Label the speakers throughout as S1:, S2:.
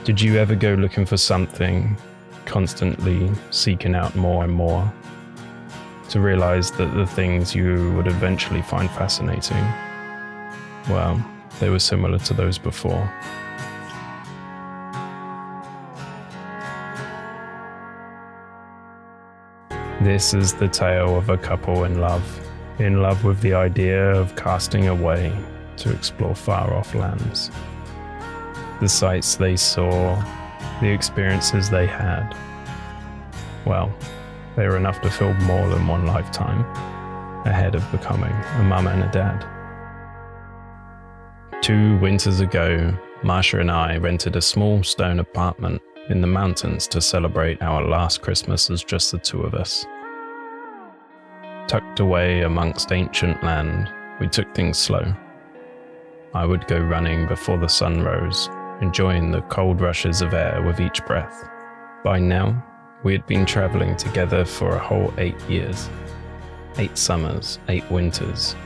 S1: Did you ever go looking for something, constantly seeking out more and more, to realize that the things you would eventually find fascinating, well, they were similar to those before? This is the tale of a couple in love with the idea of casting away to explore far-off lands. The sights they saw, the experiences they had, well, they were enough to fill more than one lifetime ahead of becoming a mum and a dad. 2 winters ago, Marsha and I rented a small stone apartment in the mountains to celebrate our last Christmas as just the 2 of us. Tucked away amongst ancient land, we took things slow. I would go running before the sun rose, enjoying the cold rushes of air with each breath. By now, we had been traveling together for a whole 8 years. 8 summers, 8 winters.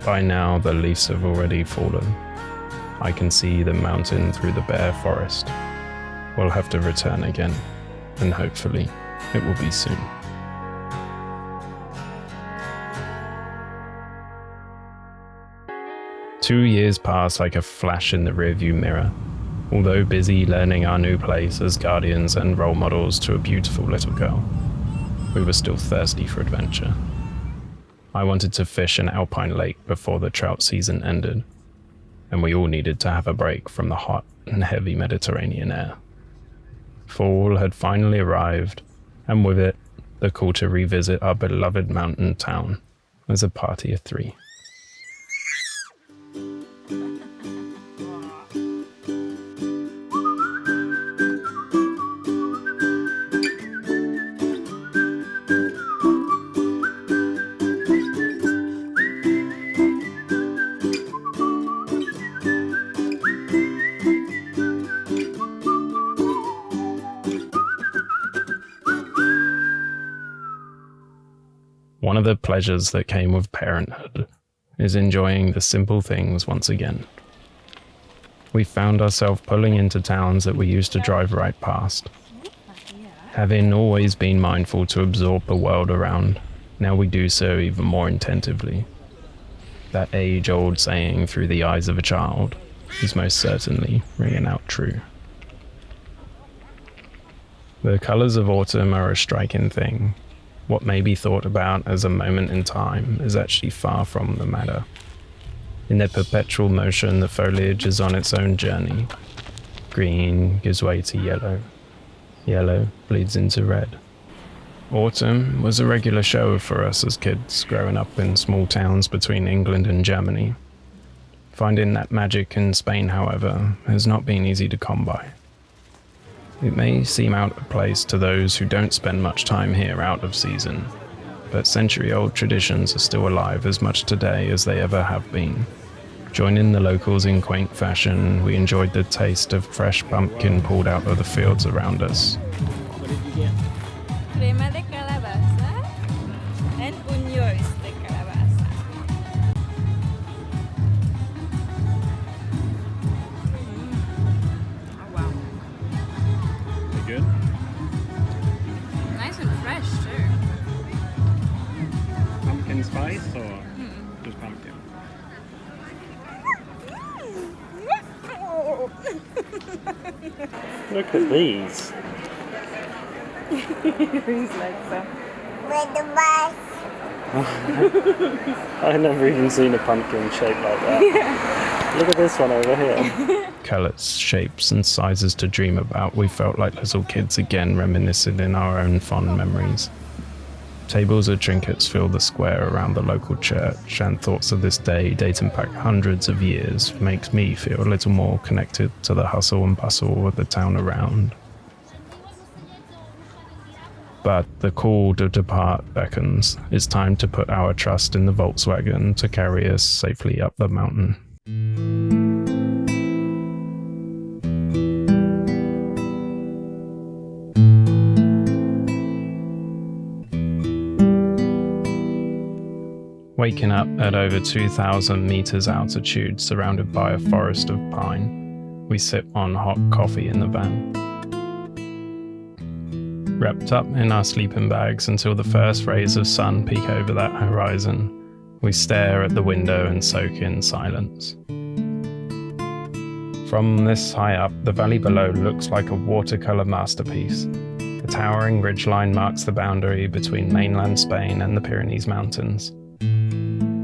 S1: By now, the leaves have already fallen. I can see the mountain through the bare forest. We'll have to return again, and hopefully, it will be soon. Two years passed like a flash in the rearview mirror. Although busy learning our new place as guardians and role models to a beautiful little girl, we were still thirsty for adventure. I wanted to fish an alpine lake before the trout season ended, and we all needed to have a break from the hot and heavy Mediterranean air. Fall had finally arrived, and with it, the call to revisit our beloved mountain town as a party of 3. One of the pleasures that came with parenthood is enjoying the simple things once again. We found ourselves pulling into towns that we used to drive right past. Having always been mindful to absorb the world around, now we do so even more attentively. That age-old saying through the eyes of a child is most certainly ringing out true. The colours of autumn are a striking thing. What may be thought about as a moment in time is actually far from the matter. In their perpetual motion, the foliage is on its own journey. Green gives way to yellow. Yellow bleeds into red. Autumn was a regular show for us as kids growing up in small towns between England and Germany. Finding that magic in Spain, however, has not been easy to come by. It may seem out of place to those who don't spend much time here out of season, but century-old traditions are still alive as much today as they ever have been. Joining the locals in quaint fashion, we enjoyed the taste of fresh pumpkin pulled out of the fields around us.
S2: What did you get? Crema de calabaza and uños de calabaza. Oh wow.
S1: They good?
S2: Nice and fresh too.
S1: Pumpkin spice or just pumpkin? Look at these.
S2: He's like so.
S3: With the bus.
S1: I've never even seen a pumpkin shaped like that.
S2: Yeah.
S1: Look at this one over here. Colours, shapes and sizes to dream about, we felt like little kids again, reminiscing in our own fond memories. Tables of trinkets fill the square around the local church, and thoughts of this day dating back hundreds of years makes me feel a little more connected to the hustle and bustle of the town around. But the call to depart beckons. It's time to put our trust in the Volkswagen to carry us safely up the mountain. Waking up at over 2,000 meters altitude, surrounded by a forest of pine, we sip on hot coffee in the van. Wrapped up in our sleeping bags until the first rays of sun peek over that horizon, we stare at the window and soak in silence. From this high up, the valley below looks like a watercolour masterpiece. A towering ridgeline marks the boundary between mainland Spain and the Pyrenees Mountains.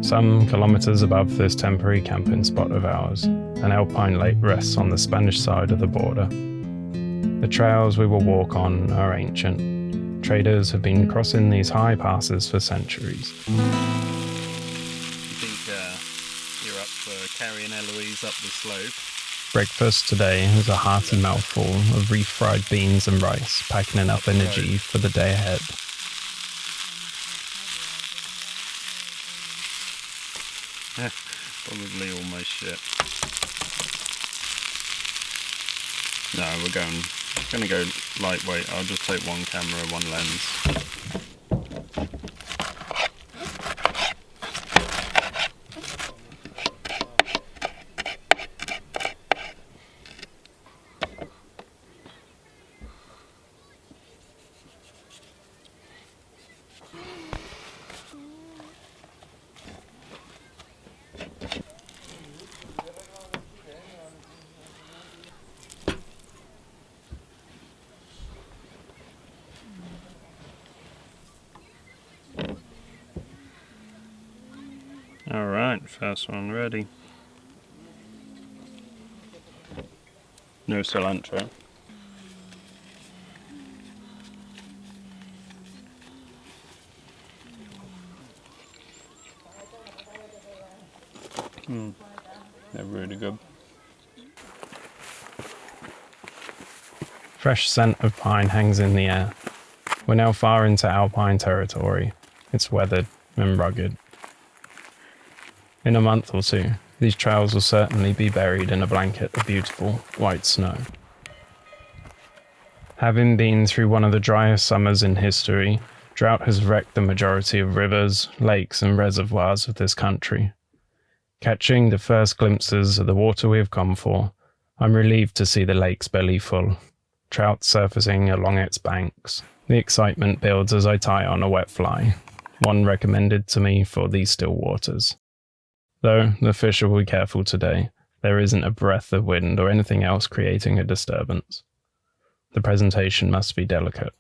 S1: Some kilometres above this temporary camping spot of ours, an alpine lake rests on the Spanish side of the border. The trails we will walk on are ancient. Traders have been crossing these high passes for centuries.
S4: You think you're up for carrying Eloise up the slope?
S1: Breakfast today is a hearty mouthful of refried beans and rice, packing enough energy for the day ahead.
S4: Probably almost shit. No, we're gonna go lightweight. I'll just take one camera, one lens. Alright, first one ready. No cilantro. They're really good.
S1: Fresh scent of pine hangs in the air. We're now far into alpine territory. It's weathered and rugged. In a month or two, these trails will certainly be buried in a blanket of beautiful white snow. Having been through one of the driest summers in history, drought has wrecked the majority of rivers, lakes and reservoirs of this country. Catching the first glimpses of the water we have come for, I'm relieved to see the lake's belly full, trout surfacing along its banks. The excitement builds as I tie on a wet fly, one recommended to me for these still waters. Though the fish will be careful today, there isn't a breath of wind or anything else creating a disturbance. The presentation must be delicate.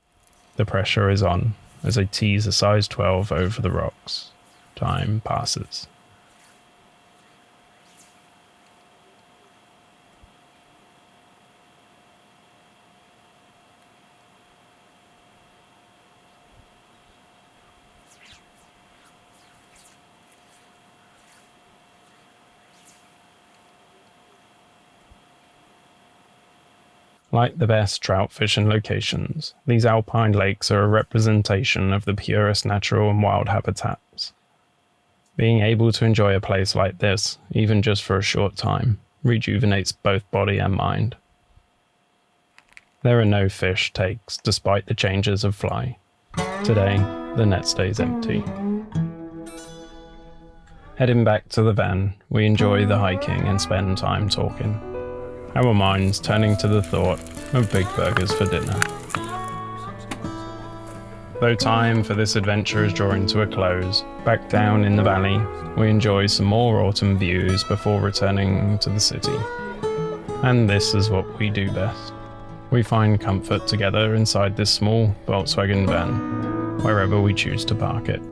S1: The pressure is on as I tease a size 12 over the rocks. Time passes. Like the best trout fishing locations, these alpine lakes are a representation of the purest natural and wild habitats. Being able to enjoy a place like this, even just for a short time, rejuvenates both body and mind. There are no fish takes despite the changes of fly. Today, the net stays empty. Heading back to the van, we enjoy the hiking and spend time talking. Our minds turning to the thought of big burgers for dinner. Though time for this adventure is drawing to a close, back down in the valley, we enjoy some more autumn views before returning to the city. And this is what we do best. We find comfort together inside this small Volkswagen van, wherever we choose to park it.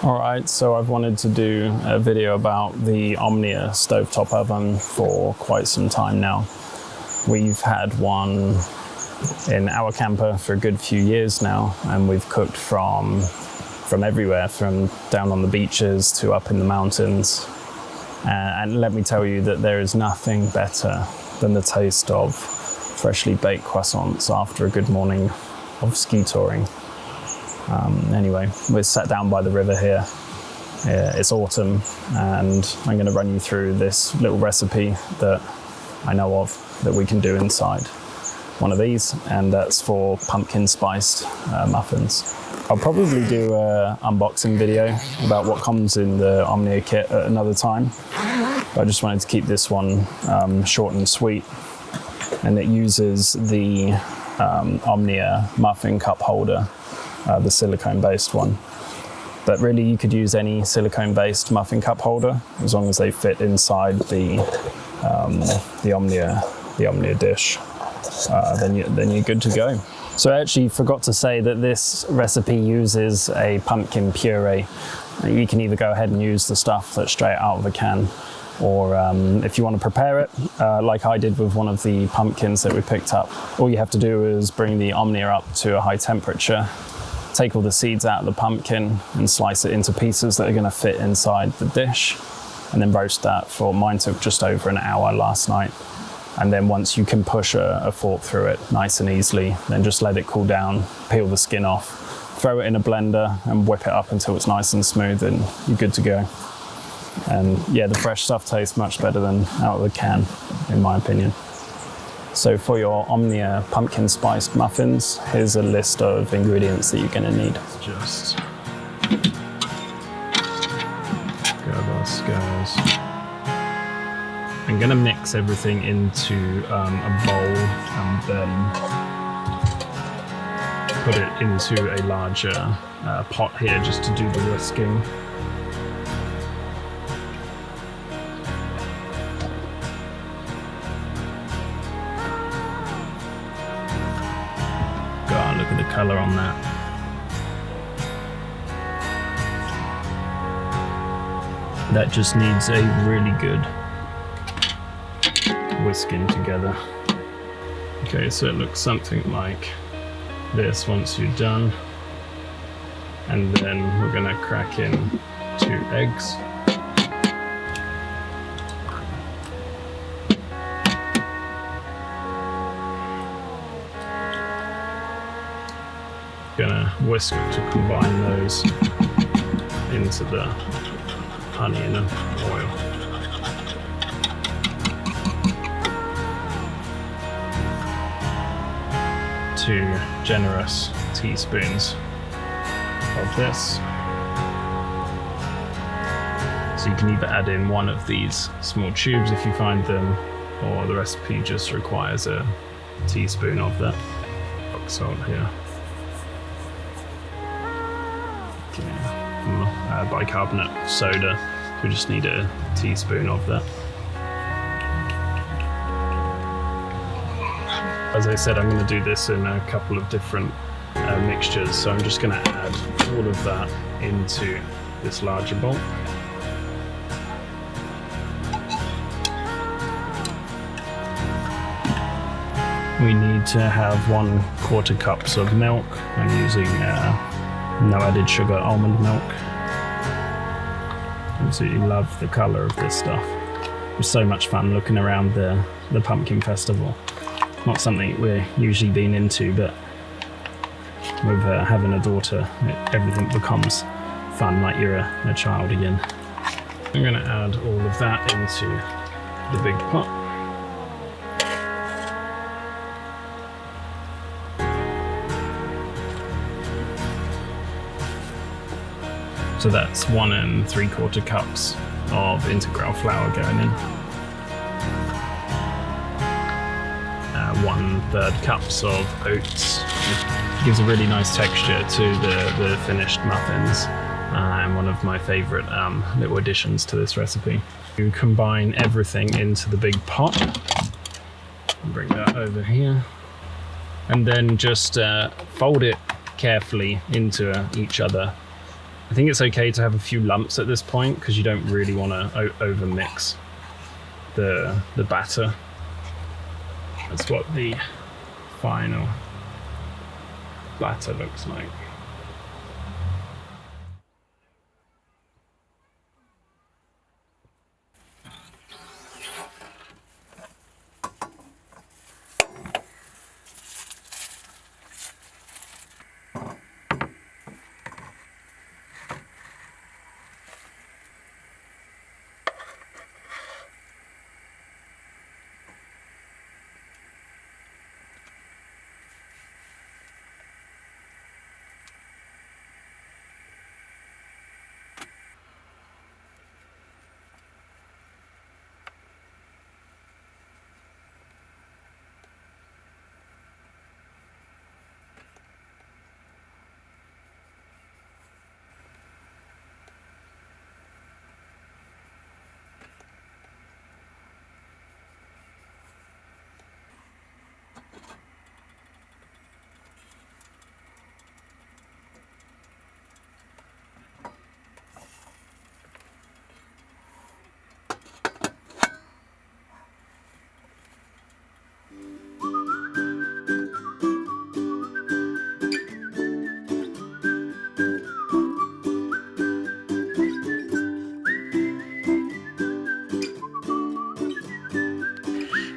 S1: Alright, so I've wanted to do a video about the Omnia stovetop oven for quite some time now. We've had one in our camper for a good few years now, and we've cooked from everywhere, from down on the beaches to up in the mountains. And let me tell you that there is nothing better than the taste of freshly baked croissants after a good morning of ski touring. Anyway, we're sat down by the river here. It's autumn, and I'm going to run you through this little recipe that I know of that we can do inside one of these, and that's for pumpkin spiced muffins. I'll probably do an unboxing video about what comes in the Omnia kit at another time. I just wanted to keep this one short and sweet. And it uses the Omnia muffin cup holder, the silicone-based one. But really, you could use any silicone-based muffin cup holder as long as they fit inside the Omnia dish. Then you're good to go. So I actually forgot to say that this recipe uses a pumpkin puree. You can either go ahead and use the stuff that's straight out of a can, or if you want to prepare it, like I did with one of the pumpkins that we picked up, all you have to do is bring the Omnia up to a high temperature, take all the seeds out of the pumpkin and slice it into pieces that are going to fit inside the dish, and then roast that for, mine took just over an hour last night. And then once you can push a fork through it nice and easily, then just let it cool down, peel the skin off, throw it in a blender and whip it up until it's nice and smooth, and you're good to go. And yeah, the fresh stuff tastes much better than out of the can, in my opinion. So for your Omnia pumpkin spiced muffins, here's a list of ingredients that you're going to need. Just grab our scales. I'm going to mix everything into a bowl and then put it into a larger pot here just to do the whisking. God, look at the colour on that. That just needs a really good whisking together. Okay, so it looks something like this once you're done. And then we're gonna crack in 2 eggs. Gonna whisk to combine those into the honey and oil. 2 generous teaspoons of this. So you can either add in one of these small tubes if you find them, or the recipe just requires a teaspoon of that rock salt here. Bicarbonate of soda, we just need a teaspoon of that. As I said, I'm going to do this in a couple of different mixtures, so I'm just going to add all of that into this larger bowl. We need to have 1/4 cups of milk. I'm using no added sugar almond milk. Absolutely love the colour of this stuff. It was so much fun looking around the pumpkin festival. Not something we're usually been into, but with having a daughter, everything becomes fun, like you're a child again. I'm going to add all of that into the big pot. So that's 1 3/4 cups of integral flour going in. 1/3 cups of oats. It gives a really nice texture to the finished muffins, and one of my favourite little additions to this recipe. You combine everything into the big pot. Bring that over here, and then just fold it carefully into each other. I think it's okay to have a few lumps at this point because you don't really want to over mix the batter. That's what the final batter looks like.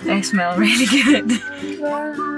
S2: They smell really good.